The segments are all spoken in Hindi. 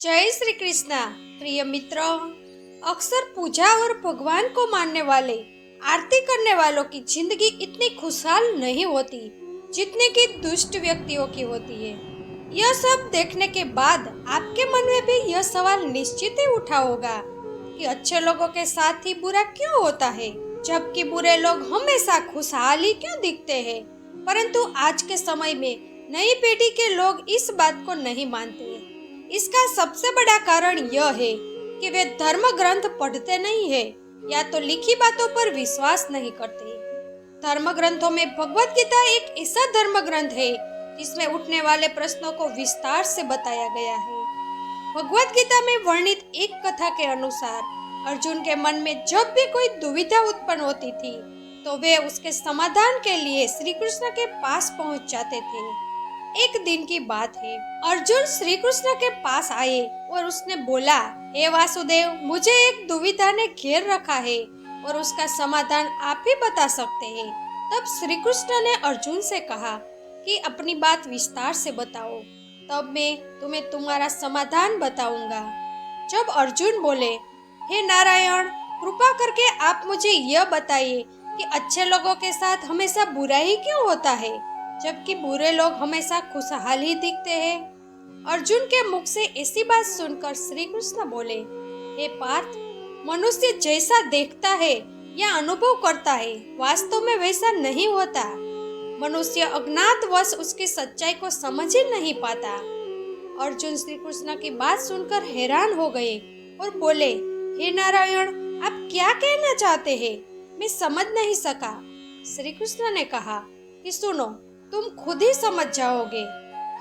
जय श्री कृष्णा। प्रिय मित्रों, अक्सर पूजा और भगवान को मानने वाले, आरती करने वालों की जिंदगी इतनी खुशहाल नहीं होती जितने कि दुष्ट व्यक्तियों की होती है। यह सब देखने के बाद आपके मन में भी यह सवाल निश्चित ही उठा होगा कि अच्छे लोगों के साथ ही बुरा क्यों होता है, जबकि बुरे लोग हमेशा खुशहाल ही क्यों दिखते हैं। परंतु आज के समय में नई पीढ़ी के लोग इस बात को नहीं मानते। इसका सबसे बड़ा कारण यह है कि वे धर्म ग्रंथ पढ़ते नहीं है या तो लिखी बातों पर विश्वास नहीं करते। धर्म ग्रंथों में भगवत गीता एक ऐसा धर्म ग्रंथ है जिसमें उठने वाले प्रश्नों को विस्तार से बताया गया है। भगवत गीता में वर्णित एक कथा के अनुसार अर्जुन के मन में जब भी कोई दुविधा उत्पन्न होती थी तो वे उसके समाधान के लिए श्री कृष्ण के पास पहुंच जाते थे। एक दिन की बात है, अर्जुन श्री कृष्ण के पास आए और उसने बोला, हे वासुदेव, मुझे एक दुविधा ने घेर रखा है और उसका समाधान आप ही बता सकते हैं। तब श्री कृष्ण ने अर्जुन से कहा कि अपनी बात विस्तार से बताओ, तब मैं तुम्हें तुम्हारा समाधान बताऊंगा। जब अर्जुन बोले, हे नारायण, कृपा करके आप मुझे यह बताइए कि अच्छे लोगों के साथ हमेशा बुरा ही क्यों होता है, जबकि बुरे लोग हमेशा खुशहाल ही दिखते हैं। अर्जुन के मुख से ऐसी बात सुनकर श्री कृष्ण बोले, हे पार्थ, मनुष्य जैसा देखता है या अनुभव करता है वास्तव में वैसा नहीं होता। मनुष्य अज्ञातवश उसकी सच्चाई को समझ ही नहीं पाता। अर्जुन श्री कृष्ण की बात सुनकर हैरान हो गए और बोले, हे नारायण, आप क्या कहना चाहते हैं, मैं समझ नहीं सका। श्री कृष्ण ने कहा कि सुनो, तुम खुद ही समझ जाओगे।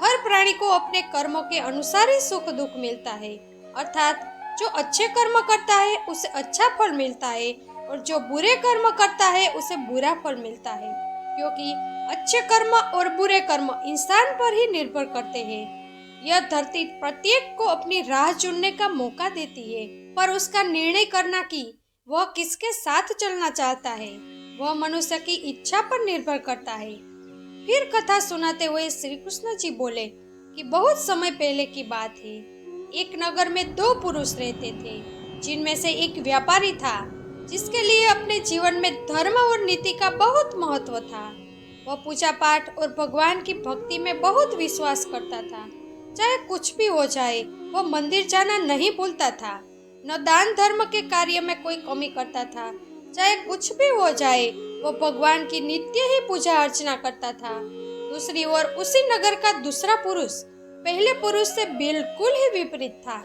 हर प्राणी को अपने कर्मों के अनुसार ही सुख दुख मिलता है, अर्थात जो अच्छे कर्म करता है उसे अच्छा फल मिलता है और जो बुरे कर्म करता है उसे बुरा फल मिलता है, क्योंकि अच्छे कर्म और बुरे कर्म इंसान पर ही निर्भर करते हैं। यह धरती प्रत्येक को अपनी राह चुनने का मौका देती है, पर उसका निर्णय करना कि वह किसके साथ चलना चाहता है वह मनुष्य की इच्छा पर निर्भर करता है। फिर कथा सुनाते हुए श्री कृष्ण जी बोले कि बहुत समय पहले की बात है। एक नगर में दो पुरुष रहते थे, जिनमें से एक व्यापारी था जिसके लिए अपने जीवन में धर्म और नीति का बहुत महत्व था। वह पूजा पाठ और भगवान की भक्ति में बहुत विश्वास करता था। चाहे कुछ भी हो जाए वह मंदिर जाना नहीं भूलता था, न दान धर्म के कार्य में कोई कमी करता था। चाहे कुछ भी हो जाए वो भगवान की नित्य ही पूजा अर्चना करता था। दूसरी ओर उसी नगर का दूसरा पुरुष पहले पुरुष से बिल्कुल ही विपरीत था।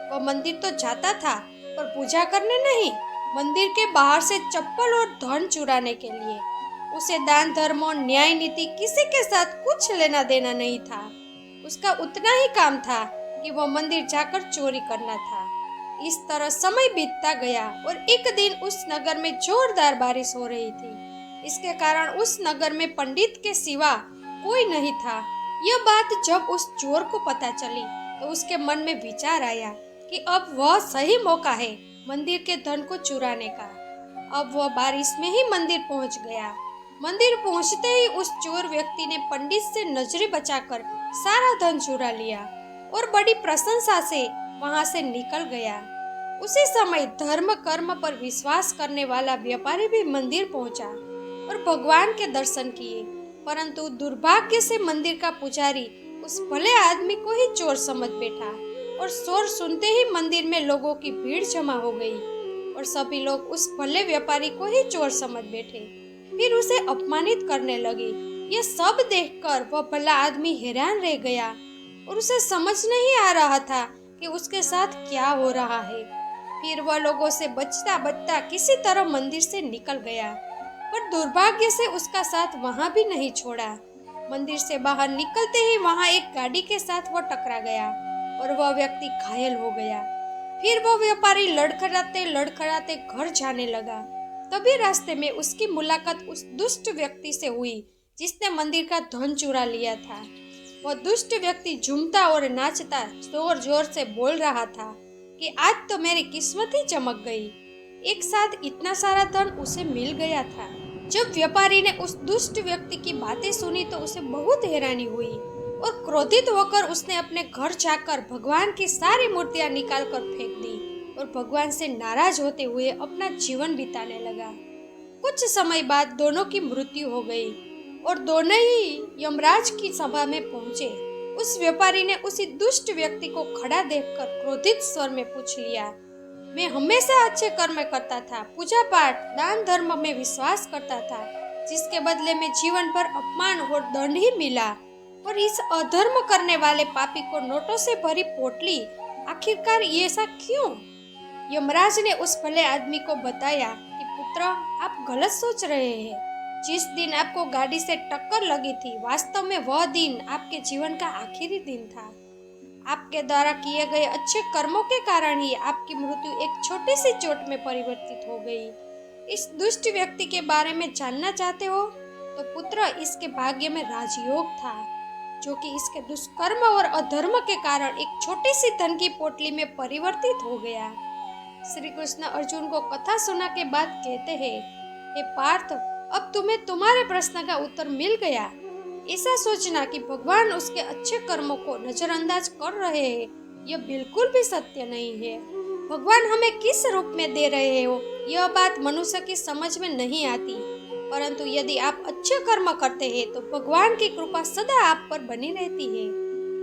वह मंदिर तो जाता था पर पूजा करने नहीं, मंदिर के बाहर से चप्पल और धन चुराने के लिए। उसे दान धर्म और न्याय नीति किसी के साथ कुछ लेना देना नहीं था। उसका उतना ही काम था कि वह मंदिर जाकर चोरी करना था। इस तरह समय बीतता गया और एक दिन उस नगर में जोरदार बारिश हो रही थी। इसके कारण उस नगर में पंडित के सिवा कोई नहीं था। यह बात जब उस चोर को पता चली तो उसके मन में विचार आया कि अब वह सही मौका है मंदिर के धन को चुराने का। अब वह बारिश में ही मंदिर पहुंच गया। मंदिर पहुंचते ही उस चोर व्यक्ति ने पंडित से नजरें बचाकर सारा धन चुरा लिया और बड़ी प्रशंसा से वहां से निकल गया। उसी समय धर्म कर्म पर विश्वास करने वाला व्यापारी भी मंदिर पहुंचा और भगवान के दर्शन किए, परंतु दुर्भाग्य से मंदिर का पुजारी उस भले आदमी को ही चोर समझ बैठा और शोर सुनते ही मंदिर में लोगों की भीड़ जमा हो गई और सभी लोग उस भले व्यापारी को ही चोर समझ बैठे, फिर उसे अपमानित करने लगे। ये सब देखकर वह भला आदमी हैरान रह गया और उसे समझ नहीं आ रहा था कि उसके साथ क्या हो रहा है। फिर वह लोगों से बचता बचता किसी तरह मंदिर से निकल गया, पर दुर्भाग्य से उसका साथ वहां भी नहीं छोड़ा। मंदिर से बाहर निकलते ही वहां एक गाड़ी के साथ वह टकरा गया और वह व्यक्ति घायल हो गया। फिर वह व्यापारी लड़खड़ाते लड़खड़ाते घर जाने लगा। तभी रास्ते में उसकी मुलाकात उस दुष्ट व्यक्ति से हुई जिसने मंदिर का धन चुरा लिया था। वह दुष्ट व्यक्ति झूमता और नाचता जोर जोर से बोल रहा था कि आज तो मेरी किस्मत ही चमक गई। एक साथ इतना सारा धन उसे मिल गया था। जब व्यापारी ने उस दुष्ट व्यक्ति की बातें सुनी तो उसे बहुत हैरानी हुई और क्रोधित होकर उसने अपने घर जाकर भगवान की सारी मूर्तियां निकाल कर फेंक दी और भगवान से नाराज होते हुए अपना जीवन बिताने लगा। कुछ समय बाद दोनों की मृत्यु हो गई और दोनों ही यमराज की सभा में पहुंचे। उस व्यापारी ने उसी दुष्ट व्यक्ति को खड़ा देखकर क्रोधित स्वर में पूछ लिया, मैं हमेशा अच्छे कर्म करता था, पूजा पाठ दान धर्म में विश्वास करता था, जिसके बदले में जीवन भर अपमान और दंड ही मिला, और इस अधर्म करने वाले पापी को नोटों से भरी पोटली, आखिरकार ये ऐसा क्यों? यमराज ने उस भले आदमी को बताया कि पुत्र, आप गलत सोच रहे हैं। जिस दिन आपको गाड़ी से टक्कर लगी थी, वास्तव में वह दिन आपके जीवन का आखिरी दिन था। आपके द्वारा किए गए अच्छे कर्मों के कारण ही आपकी मृत्यु एक छोटी सी चोट में परिवर्तित हो गई। इस दुष्ट व्यक्ति के बारे में जानना चाहते हो तो पुत्र, इसके भाग्य में राजयोग था, जो कि इसके दुष्कर्म और अधर्म के कारण एक छोटी सी धन की पोटली में परिवर्तित हो गया। श्री कृष्ण अर्जुन को कथा सुना के बाद कहते हैं, हे पार्थ, अब तुम्हें तुम्हारे प्रश्न का उत्तर मिल गया। ऐसा सोचना कि भगवान उसके अच्छे कर्मों को नजरअंदाज कर रहे हैं, यह बिल्कुल भी सत्य नहीं है। भगवान हमें किस रूप में दे रहे हो, यह बात मनुष्य की समझ में नहीं आती, परंतु यदि आप अच्छे कर्म करते हैं तो भगवान की कृपा सदा आप पर बनी रहती है।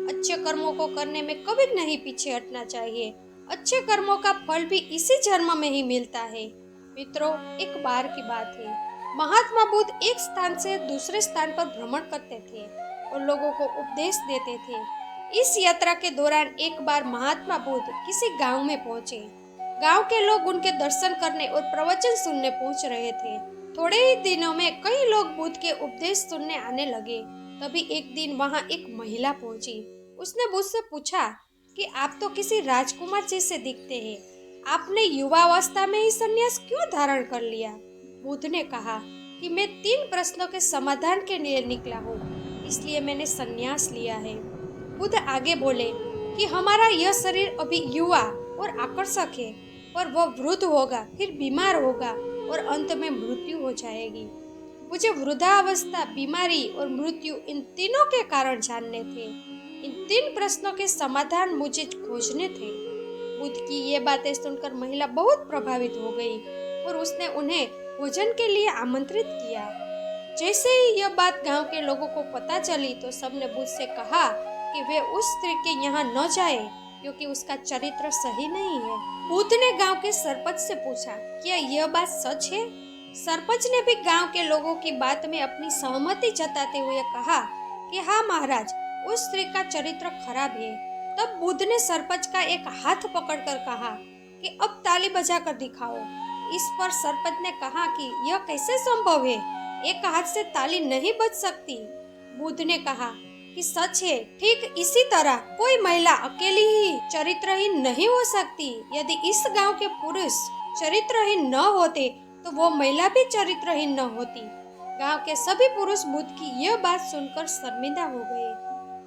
अच्छे कर्मों को करने में कभी नहीं पीछे हटना चाहिए। अच्छे कर्मों का फल भी इसी जन्म में ही मिलता है। मित्रों, एक बार की बात है, महात्मा बुद्ध एक स्थान से दूसरे स्थान पर भ्रमण करते थे और लोगों को उपदेश देते थे। इस यात्रा के दौरान एक बार महात्मा बुद्ध किसी गांव में पहुंचे। गांव के लोग उनके दर्शन करने और प्रवचन सुनने पहुंच रहे थे। थोड़े ही दिनों में कई लोग बुद्ध के उपदेश सुनने आने लगे। तभी एक दिन वहां एक महिला पहुंची। उसने बुद्ध से पूछा कि आप तो किसी राजकुमार जैसे दिखते हैं, आपने युवावस्था में ही संन्यास क्यों धारण कर लिया? बुद्ध ने कहा कि मैं 3 प्रश्नों के समाधान के लिए निकला हूँ, इसलिए मैंने संन्यास लिया है। बुद्ध आगे बोले कि हमारा यह शरीर अभी युवा और आकर्षक है, पर वह वृद्ध होगा, फिर बीमार होगा और अंत में मृत्यु हो जाएगी। मुझे वृद्धावस्था, बीमारी और मृत्यु, इन तीनों के कारण जानने थे। इन 3 प्रश्नों के समाधान मुझे खोजने थे। बुद्ध की ये बातें सुनकर महिला बहुत प्रभावित हो गई और उसने उन्हें भोजन के लिए आमंत्रित किया। जैसे ही यह बात गांव के लोगों को पता चली तो सबने बुद्ध से कहा कि वे उस स्त्री के यहाँ न जाए, क्योंकि उसका चरित्र सही नहीं है। बुद्ध ने गांव के सरपंच से पूछा, क्या यह बात सच है? सरपंच ने भी गांव के लोगों की बात में अपनी सहमति जताते हुए कहा कि हाँ महाराज, उस स्त्री का चरित्र खराब है। तब बुद्ध ने सरपंच का एक हाथ पकड़कर कहा कि अब ताली बजाकर दिखाओ। इस पर सरपंच ने कहा कि यह कैसे संभव है, एक हाथ से ताली नहीं बज सकती। बुद्ध ने कहा कि सच है, ठीक इसी तरह कोई महिला अकेली ही चरित्रहीन नहीं हो सकती। यदि इस गांव के पुरुष चरित्रहीन न होते तो वो महिला भी चरित्रहीन न होती। गांव के सभी पुरुष बुद्ध की यह बात सुनकर शर्मिंदा हो गए।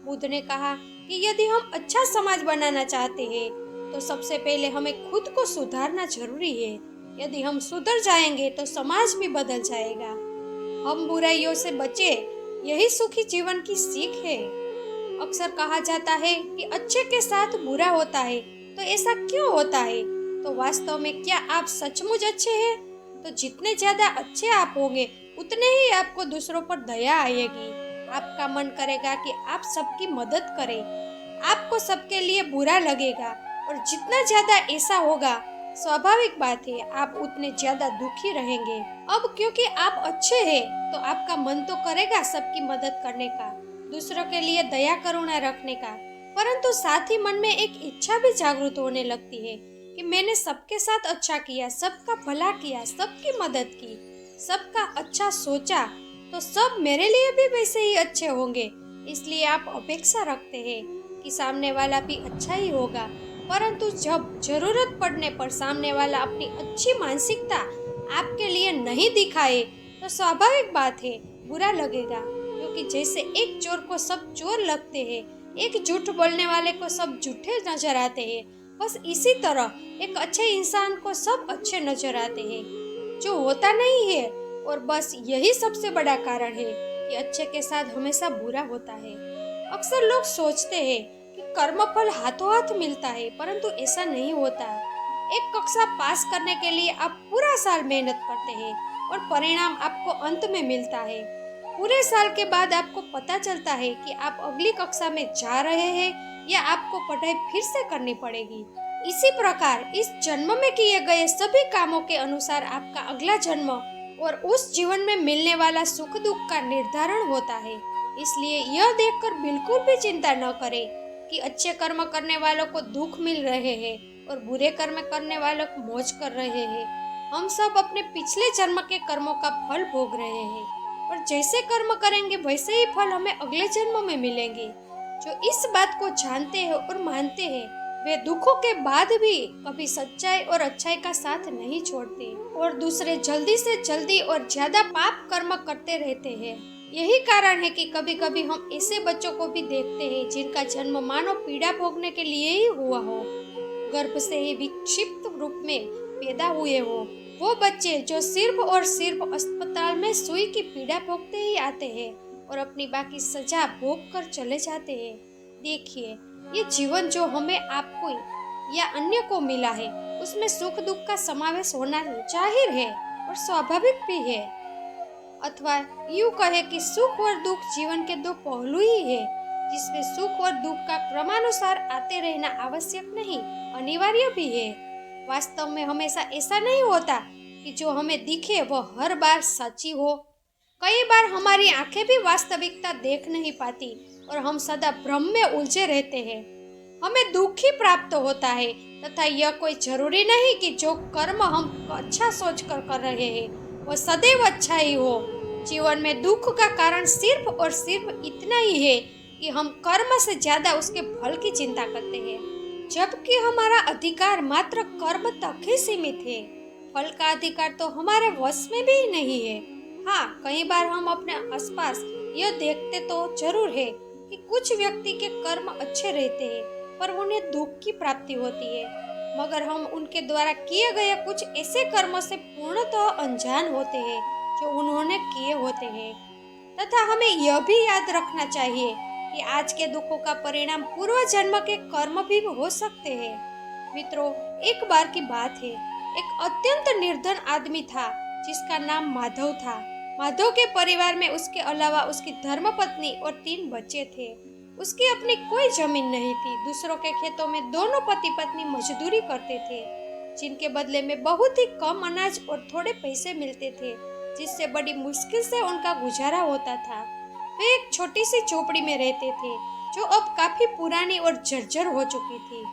बुद्ध ने कहा कि यदि हम अच्छा समाज बनाना चाहते हैं तो सबसे पहले हमें खुद को सुधारना जरूरी है। यदि हम सुधर जाएंगे तो समाज भी बदल जाएगा। हम बुराइयों से बचे, यही सुखी जीवन की सीख है। अक्सर कहा जाता है कि अच्छे के साथ बुरा होता है, तो ऐसा क्यों होता है? तो वास्तव में क्या आप सचमुच अच्छे हैं? तो जितने ज्यादा अच्छे आप होंगे उतने ही आपको दूसरों पर दया आएगी। आपका मन करेगा कि आप सबकी मदद करें। आपको सबके लिए बुरा लगेगा और जितना ज्यादा ऐसा होगा, स्वाभाविक बात है आप उतने ज्यादा दुखी रहेंगे। अब क्योंकि आप अच्छे हैं तो आपका मन तो करेगा सबकी मदद करने का, दूसरों के लिए दया करुणा रखने का, परंतु साथ ही मन में एक इच्छा भी जागृत होने लगती है कि मैंने सबके साथ अच्छा किया, सबका भला किया, सबकी मदद की, सबका अच्छा सोचा, तो सब मेरे लिए भी वैसे ही अच्छे होंगे। इसलिए आप अपेक्षा रखते हैं कि सामने वाला भी अच्छा ही होगा, परंतु जब जरूरत पड़ने पर सामने वाला अपनी अच्छी मानसिकता आपके लिए नहीं दिखाए तो स्वाभाविक बात है बुरा लगेगा। क्योंकि जैसे एक चोर को सब चोर लगते हैं, एक झूठ बोलने वाले को सब झूठे नजर आते हैं, बस इसी तरह एक अच्छे इंसान को सब अच्छे नजर आते हैं, जो होता नहीं है। और बस यही सबसे बड़ा कारण है कि अच्छे के साथ हमेशा बुरा होता है। अक्सर लोग सोचते हैं कि कर्मफल हाथों हाथ मिलता है, परंतु ऐसा नहीं होता। एक कक्षा पास करने के लिए आप पूरा साल मेहनत करते हैं और परिणाम आपको अंत में मिलता है। पूरे साल के बाद आपको पता चलता है कि आप अगली कक्षा में जा रहे हैं या आपको पढ़ाई फिर से करनी पड़ेगी। इसी प्रकार इस जन्म में किए गए सभी कामों के अनुसार आपका अगला जन्म और उस जीवन में मिलने वाला सुख दुख का निर्धारण होता है। इसलिए यह देखकर बिल्कुल भी चिंता न करें कि अच्छे कर्म करने वालों को दुख मिल रहे हैं और बुरे कर्म करने वालों को मौज कर रहे हैं। हम सब अपने पिछले जन्म के कर्मों का फल भोग रहे हैं और जैसे कर्म करेंगे वैसे ही फल हमें अगले जन्म में मिलेंगे। जो इस बात को जानते हैं और मानते हैं वे दुखों के बाद भी कभी सच्चाई और अच्छाई का साथ नहीं छोड़ते और दूसरे जल्दी से जल्दी और ज्यादा पाप कर्म करते रहते हैं। यही कारण है कि कभी कभी हम ऐसे बच्चों को भी देखते हैं जिनका जन्म मानो पीड़ा भोगने के लिए ही हुआ हो, गर्भ से ही विक्षिप्त रूप में पैदा हुए हो। वो बच्चे जो सिर्फ और सिर्फ अस्पताल में सुई की पीड़ा भोगते ही आते हैं और अपनी बाकी सजा भोग कर चले जाते हैं। देखिए, ये जीवन जो हमें आपको या अन्य को मिला है उसमें सुख दुख का समावेश होना जाहिर है और स्वाभाविक भी है। अथवा यूं कहे कि सुख और दुख जीवन के दो पहलू ही है, जिसमें सुख और दुख का क्रमानुसार आते रहना आवश्यक नहीं, अनिवार्य भी है। वास्तव में हमेशा ऐसा नहीं होता कि जो हमें दिखे वह हर बार सच्ची हो। कई बार हमारी आंखें भी वास्तविकता देख नहीं पाती और हम सदा भ्रम में उलझे रहते हैं। हमें दुख ही प्राप्त होता है तथा यह कोई जरूरी नहीं कि जो कर्म हम अच्छा सोचकर कर रहे हैं वह सदैव अच्छा ही हो। जीवन में दुख का कारण सिर्फ और सिर्फ इतना ही है कि हम कर्म से ज्यादा उसके फल की चिंता करते हैं, जबकि हमारा अधिकार मात्र कर्म तक ही सीमित है। फल का अधिकार तो हमारे वश में भी नहीं है। हाँ, कई बार हम अपने आसपास यह देखते तो जरूर है कि कुछ व्यक्ति के कर्म अच्छे रहते हैं पर उन्हें दुख की प्राप्ति होती है, मगर हम उनके द्वारा किए गए कुछ ऐसे कर्मों से पूर्णतः अनजान होते हैं जो उन्होंने किए होते हैं। तथा हमें यह भी याद रखना चाहिए कि आज के दुखों का परिणाम पूर्व जन्म के कर्म भी हो सकते हैं। मित्रों, एक बार की बात है, एक अत्यंत निर्धन आदमी था जिसका नाम माधव था। माधव के परिवार में उसके अलावा उसकी धर्मपत्नी और 3 बच्चे थे। उसकी अपनी कोई जमीन नहीं थी। दूसरों के खेतों में दोनों पति पत्नी मजदूरी करते थे, जिनके बदले में बहुत ही कम अनाज और थोड़े पैसे मिलते थे, जिससे बड़ी मुश्किल से उनका गुजारा होता था। वे एक छोटी सी झोपड़ी में रहते थे जो अब काफी पुरानी और जर्जर हो चुकी थी।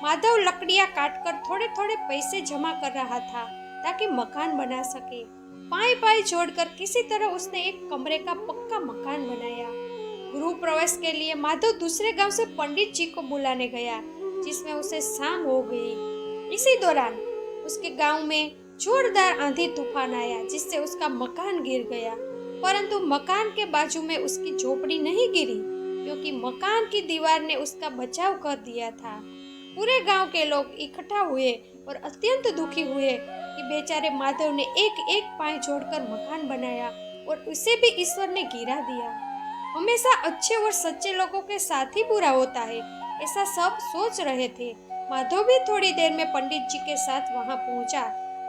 माधव लकड़ियां काटकर थोड़े थोड़े पैसे जमा कर रहा था ताकि मकान बना सके। पाई पाई जोड़कर किसी तरह उसने एक कमरे का पक्का मकान बनाया। गृह प्रवेश के लिए माधव दूसरे गांव से पंडित जी को बुलाने गया, जिसमें उसे शाम हो गई। इसी दौरान उसके गांव में जोरदार आंधी तूफान आया, जिससे उसका मकान गिर गया। परंतु मकान के बाजू में उसकी झोपड़ी नहीं गिरी, क्योंकि मकान की दीवार ने उसका बचाव कर दिया था। पूरे गांव के लोग इकट्ठा हुए और अत्यंत दुखी हुए कि बेचारे माधव ने एक एक पाय जोड़कर मकान बनाया और उसे भी ईश्वर ने गिरा दिया। हमेशा अच्छे और सच्चे लोगों के साथ ही बुरा होता है, ऐसा सब सोच रहे थे। माधव भी थोड़ी देर में पंडित जी के साथ वहां पहुंचा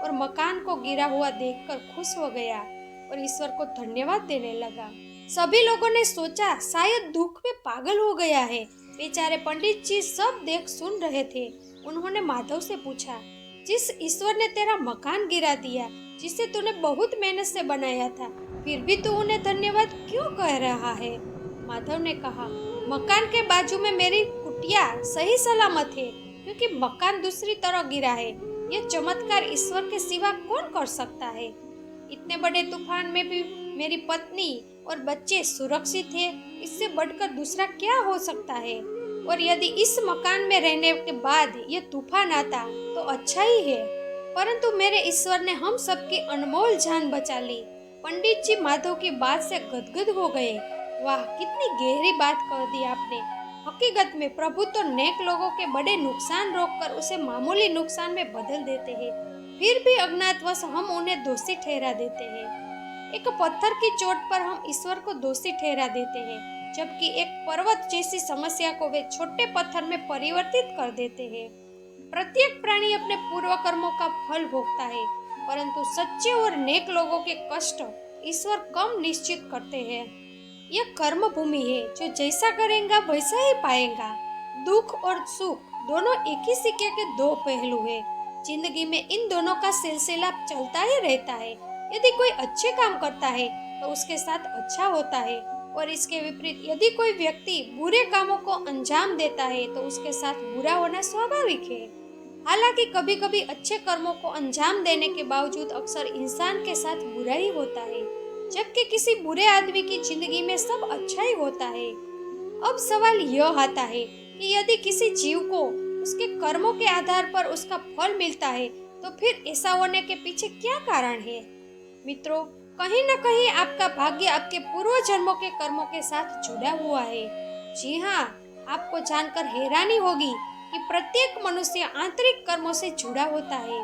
और मकान को गिरा हुआ देखकर खुश हो गया और ईश्वर को धन्यवाद देने लगा। सभी लोगों ने सोचा शायद दुख में पागल हो गया है। बेचारे पंडित जी सब देख सुन रहे थे। उन्होंने माधव से पूछा, जिस ईश्वर ने तेरा मकान गिरा दिया, जिसे तूने बहुत मेहनत से बनाया था, फिर भी तू उन्हें धन्यवाद क्यों कह रहा है? माधव ने कहा, मकान के बाजू में मेरी कुटिया सही सलामत है, क्योंकि मकान दूसरी तरफ गिरा है। यह चमत्कार ईश्वर के सिवा कौन कर सकता है? इतने बड़े तूफान में भी मेरी पत्नी और बच्चे सुरक्षित थे, इससे बढ़कर दूसरा क्या हो सकता है? और यदि इस मकान में रहने के बाद यह तूफान आता तो अच्छा ही है, परंतु मेरे ईश्वर ने हम सबकी अनमोल जान बचा ली। पंडित जी माधव की बात से गदगद हो गए। वाह, कितनी गहरी बात कर दी आपने। हकीकत में प्रभु तो नेक लोगों के बड़े नुकसान रोककर उसे मामूली नुकसान में बदल देते हैं, फिर भी अज्ञातवश हम उन्हें दोषी ठहरा देते हैं। एक पत्थर की चोट पर हम ईश्वर को दोषी ठहरा देते हैं, जबकि एक पर्वत जैसी समस्या को वे छोटे पत्थर में परिवर्तित कर देते हैं। प्रत्येक प्राणी अपने पूर्व कर्मों का फल भोगता है, परंतु सच्चे और नेक लोगों के कष्ट ईश्वर कम निश्चित करते हैं। यह कर्म भूमि है, जो जैसा करेगा वैसा ही पाएगा। दुख और सुख दोनों एक ही सिक्के के दो पहलू हैं। जिंदगी में इन दोनों का सिलसिला चलता ही रहता है। यदि कोई अच्छे काम करता है तो उसके साथ अच्छा होता है, और इसके विपरीत यदि कोई व्यक्ति बुरे कामों को अंजाम देता है तो उसके साथ बुरा होना स्वाभाविक है। हालांकि कभी कभी अच्छे कर्मों को अंजाम देने के बावजूद अक्सर इंसान के साथ बुरा ही होता है, जबकि किसी बुरे आदमी की जिंदगी में सब अच्छा ही होता है। अब सवाल यह आता है कि यदि किसी जीव को उसके कर्मों के आधार पर उसका फल मिलता है तो फिर ऐसा होने के पीछे क्या कारण है? मित्रों, कहीं न कहीं आपका भाग्य आपके पूर्व जन्मों के कर्मों के साथ जुड़ा हुआ है। जी हाँ, आपको जानकर हैरानी होगी कि प्रत्येक मनुष्य आंतरिक कर्मों से जुड़ा होता है।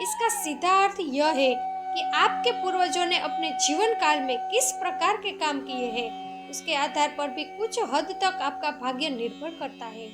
इसका सीधा अर्थ यह है कि आपके पूर्वजों ने अपने जीवन काल में किस प्रकार के काम किए हैं, उसके आधार पर भी कुछ हद तक आपका भाग्य निर्भर करता है।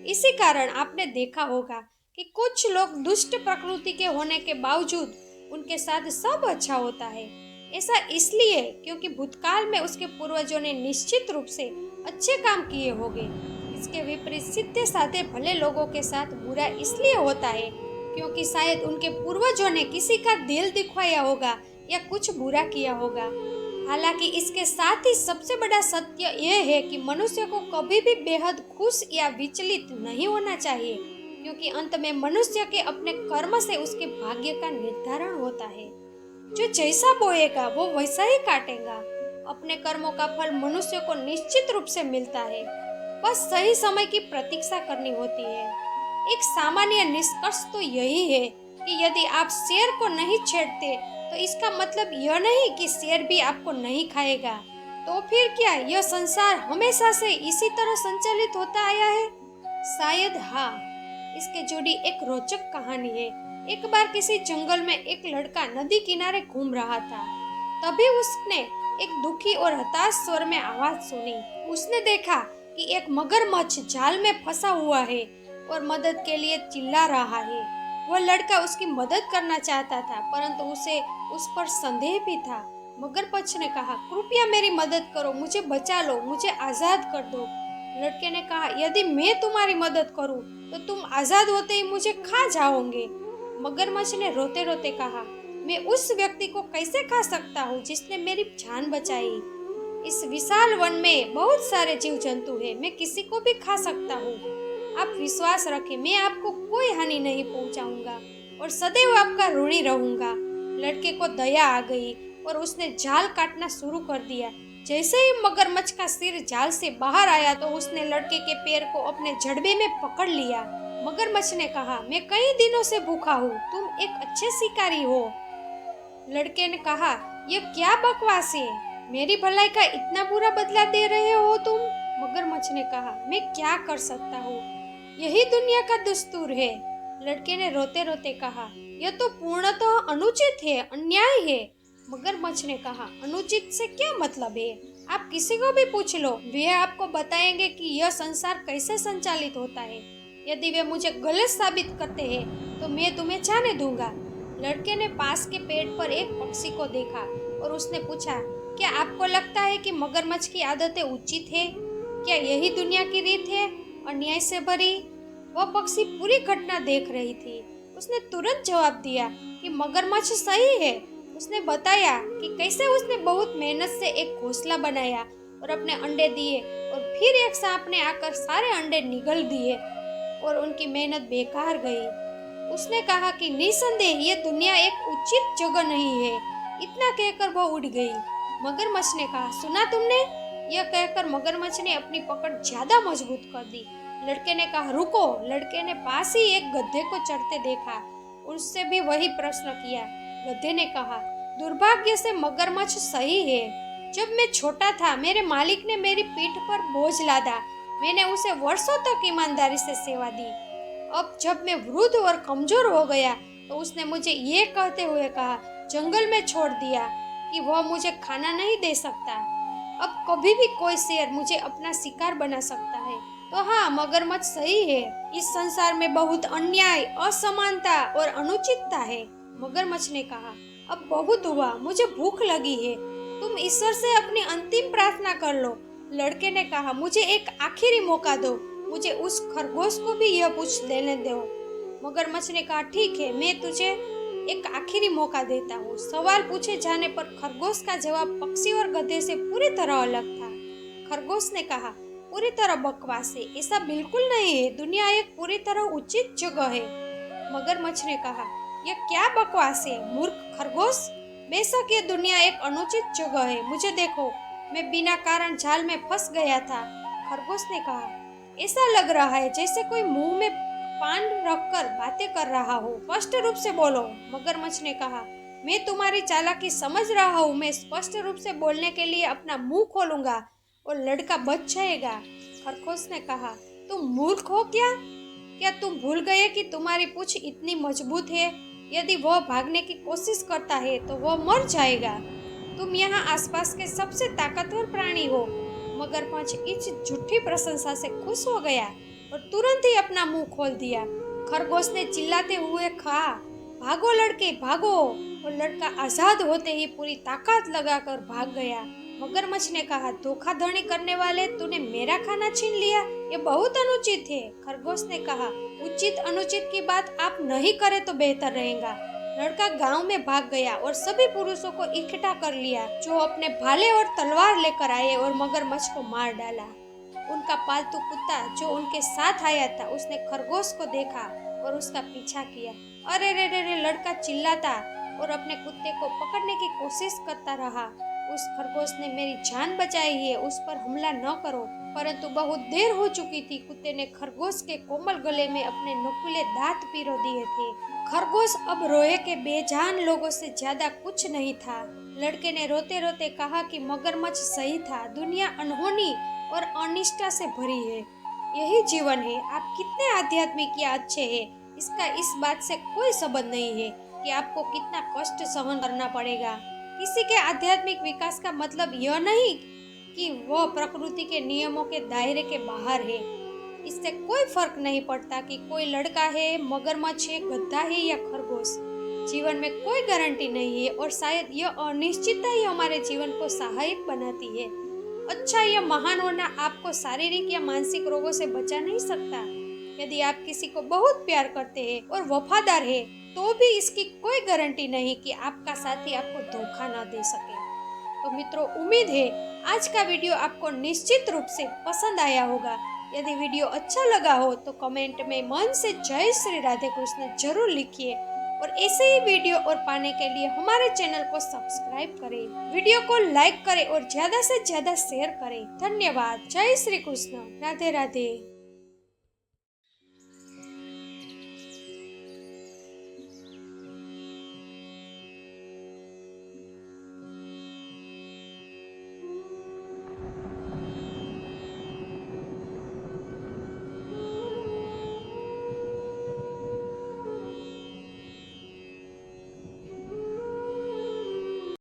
इसी कारण आपने देखा होगा कि कुछ लोग दुष्ट प्रकृति के होने के बावजूद उनके साथ सब अच्छा होता है। ऐसा इसलिए क्योंकि भूतकाल में उसके पूर्वजों ने निश्चित रूप से अच्छे काम किए होंगे। इसके विपरीत सीधे साधे भले लोगों के साथ बुरा इसलिए होता है क्योंकि शायद उनके पूर्वजों ने किसी का दिल दिखवाया होगा या कुछ बुरा किया होगा। हालांकि इसके साथ ही सबसे बड़ा सत्य यह है कि मनुष्य को कभी भी बेहद खुश या विचलित नहीं होना चाहिए, क्योंकि अंत में मनुष्य के अपने कर्म से उसके भाग्य का निर्धारण होता है। जो जैसा बोएगा वो वैसा ही काटेगा। अपने कर्मों का फल मनुष्य को निश्चित रूप से मिलता है, बस सही समय की प्रतीक्षा करनी होती है। एक सामान्य निष्कर्ष तो यही है कि यदि आप शेर को नहीं छेड़ते तो इसका मतलब यह नहीं कि शेर भी आपको नहीं खाएगा। तो फिर क्या यह संसार हमेशा से इसी तरह संचालित होता आया है? शायद हाँ। इसके जुड़ी एक रोचक कहानी है। एक बार किसी जंगल में एक लड़का नदी किनारे घूम रहा था। तभी उसने एक दुखी और हताश स्वर में आवाज सुनी। उसने देखा कि एक मगरमच्छ जाल में फंसा हुआ है और मदद के लिए चिल्ला रहा है। वह लड़का उसकी मदद करना चाहता था, परंतु उसे उस पर संदेह भी था। मगरमच्छ ने कहा, कृपया मेरी मदद करो, मुझे बचा लो, मुझे आजाद कर दो। लड़के ने कहा, यदि मैं तुम्हारी मदद करूं तो तुम आजाद होते ही मुझे खा जाओगे। मगरमच्छ ने रोते रोते कहा, मैं उस व्यक्ति को कैसे खा सकता हूँ जिसने मेरी जान बचाई? इस विशाल वन में बहुत सारे जीव जंतु हैं, मैं किसी को भी खा सकता हूँ। आप विश्वास रखें, मैं आपको कोई हानि नहीं पहुँचाऊंगा और सदैव आपका ऋणी रहूंगा। लड़के को दया आ गई और उसने जाल काटना शुरू कर दिया। जैसे ही मगरमच्छ का सिर जाल से बाहर आया तो उसने लड़के के पैर को अपने जड़बे में पकड़ लिया। मगरमच्छ ने कहा, मैं कई दिनों से भूखा हूँ, तुम एक अच्छे शिकारी हो। लड़के ने कहा, यह क्या बकवास है? मेरी भलाई का इतना बुरा बदला दे रहे हो तुम? मगरमच्छ ने कहा, मैं क्या कर सकता हूँ, यही दुनिया का दस्तूर है। लड़के ने रोते रोते कहा, यह तो पूर्णतः अनुचित है, अन्याय है। मगरमच्छ ने कहा, अनुचित से क्या मतलब है? आप किसी को भी पूछ लो, वे आपको बताएंगे कि यह संसार कैसे संचालित होता है। यदि वे मुझे गलत साबित करते हैं तो मैं तुम्हें जाने दूंगा। लड़के ने पास के पेड़ पर एक पक्षी को देखा और उसने पूछा, क्या आपको लगता है कि मगरमच्छ की आदतें उचित है? क्या यही दुनिया की रीत है, अन्याय से भरी? वह पक्षी पूरी घटना देख रही थी। उसने तुरंत जवाब दिया कि मगरमच्छ सही है। उसने बताया कि कैसे उसने बहुत मेहनत से एक घोंसला बनाया और अपने अंडे दिए, और फिर एक सांप ने आकर सारे अंडे निगल दिए और उनकी मेहनत बेकार गई। उसने कहा कि निसंदेह ये दुनिया एक उचित जगह नहीं है। इतना कहकर वह उड़ गई। मगरमच्छ ने कहा, सुना तुमने? यह कहकर मगरमच्छ ने अपनी पकड़ ज्यादा मजबूत कर दी। लड़के ने कहा, रुको। लड़के ने पास ही एक गधे को चढ़ते देखा, उससे भी वही प्रश्न किया। गधे ने कहा, दुर्भाग्य से मगरमच्छ सही है। जब मैं छोटा था मेरे मालिक ने मेरी पीठ पर बोझ लादा। मैंने उसे वर्षों तक ईमानदारी से सेवा दी। अब जब मैं वृद्ध और कमजोर हो गया तो उसने मुझे ये कहते हुए कहा, जंगल में छोड़ दिया कि वह मुझे खाना नहीं दे सकता। अब कभी भी कोई शेर मुझे अपना शिकार बना सकता है। तो हाँ, मगरमच्छ सही है। इस संसार में बहुत अन्याय, असमानता और अनुचितता है। मगरमच्छ ने कहा, अब बहुत हुआ, मुझे भूख लगी है। तुम ईश्वर से अपनी अंतिम प्रार्थना कर लो। लड़के ने कहा, मुझे एक आखिरी मौका दो, मुझे उस खरगोश को भी यह पूछ लेने दो। मगरमच्छ ने कहा, ठीक है, मैं तुझे एक आखिरी मौका देता हूँ। सवाल पूछे जाने पर खरगोश का जवाब पक्षी और गधे से पूरी तरह अलग था। खरगोश ने कहा, पूरी तरह बकवास है, ऐसा बिल्कुल नहीं है, दुनिया एक पूरी तरह उचित जगह है। मगरमच्छ ने कहा, यह क्या बकवास है मूर्ख खरगोश, बेशक ये दुनिया एक अनुचित जगह है। मुझे देखो, मैं बिना कारण जाल में फंस गया था। खरगोश ने कहा, ऐसा लग रहा है जैसे कोई मुंह में पान रखकर बातें कर रहा हो, स्पष्ट रूप से बोलो। मगरमच्छ ने कहा, मैं तुम्हारी चालाकी समझ रहा हूँ, मैं स्पष्ट रूप से बोलने के लिए अपना मुंह खोलूंगा और लड़का बच जाएगा। खरगोश ने कहा, तुम मूर्ख हो क्या? क्या तुम भूल गए कि तुम्हारी पूंछ इतनी मजबूत है? यदि वह भागने की कोशिश करता है तो वह मर जाएगा। तुम यहाँ आसपास के सबसे ताकतवर प्राणी हो। मगरमच्छ इस झूठी प्रशंसा से खुश हो गया और तुरंत ही अपना मुंह खोल दिया। खरगोश ने चिल्लाते हुए कहा, भागो लड़के भागो, और लड़का आजाद होते ही पूरी ताकत लगाकर भाग गया। मगरमच्छ ने कहा, धोखाधड़ी करने वाले, तूने मेरा खाना छीन लिया, ये बहुत अनुचित है। खरगोश ने कहा, उचित अनुचित की बात आप नहीं करें तो बेहतर रहेगा। लड़का गांव में भाग गया और सभी पुरुषों को इकट्ठा कर लिया, जो अपने भाले और तलवार लेकर आए और मगरमच्छ को मार डाला। उनका पालतू कुत्ता जो उनके साथ आया था, उसने खरगोश को देखा और उसका पीछा किया। अरे रे रे रे, लड़का चिल्लाता और अपने कुत्ते को पकड़ने की कोशिश करता रहा। उस खरगोश ने मेरी जान बचाई है, उस पर हमला न करो। परंतु बहुत देर हो चुकी थी। कुत्ते ने खरगोश के कोमल गले में अपने नुकीले दांत पिरो दिए थे। खरगोश अब रोए के बेजान लोगों से ज्यादा कुछ नहीं था। लड़के ने रोते रोते कहा कि मगरमच्छ सही था, दुनिया अनहोनी और अनिष्टा से भरी है। यही जीवन है। आप कितने आध्यात्मिक या अच्छे हैं, इसका इस बात से कोई संबंध नहीं है कि आपको कितना कष्ट सहन करना पड़ेगा। किसी के आध्यात्मिक विकास का मतलब यह नहीं कि वह प्रकृति के नियमों के दायरे के बाहर है। इससे कोई फर्क नहीं पड़ता कि कोई लड़का है, मगरमच्छ है, गधा है या खरगोश। जीवन में कोई गारंटी नहीं है और शायद यह अनिश्चितता ही हमारे जीवन को सहायक बनाती है। अच्छा, यह महान होना आपको शारीरिक या मानसिक रोगों से बचा नहीं सकता। यदि आप किसी को बहुत प्यार करते हैं और वफादार है, तो भी इसकी कोई गारंटी नहीं कि आपका साथी आपको धोखा न दे सके। तो मित्रों, उम्मीद है आज का वीडियो आपको निश्चित रूप से पसंद आया होगा। यदि वीडियो अच्छा लगा हो तो कमेंट में मन से जय श्री राधे कृष्ण जरूर लिखिए और ऐसे ही वीडियो और पाने के लिए हमारे चैनल को सब्सक्राइब करें, वीडियो को लाइक करें और ज्यादा से ज्यादा शेयर करें। धन्यवाद। जय श्री कृष्ण। राधे राधे।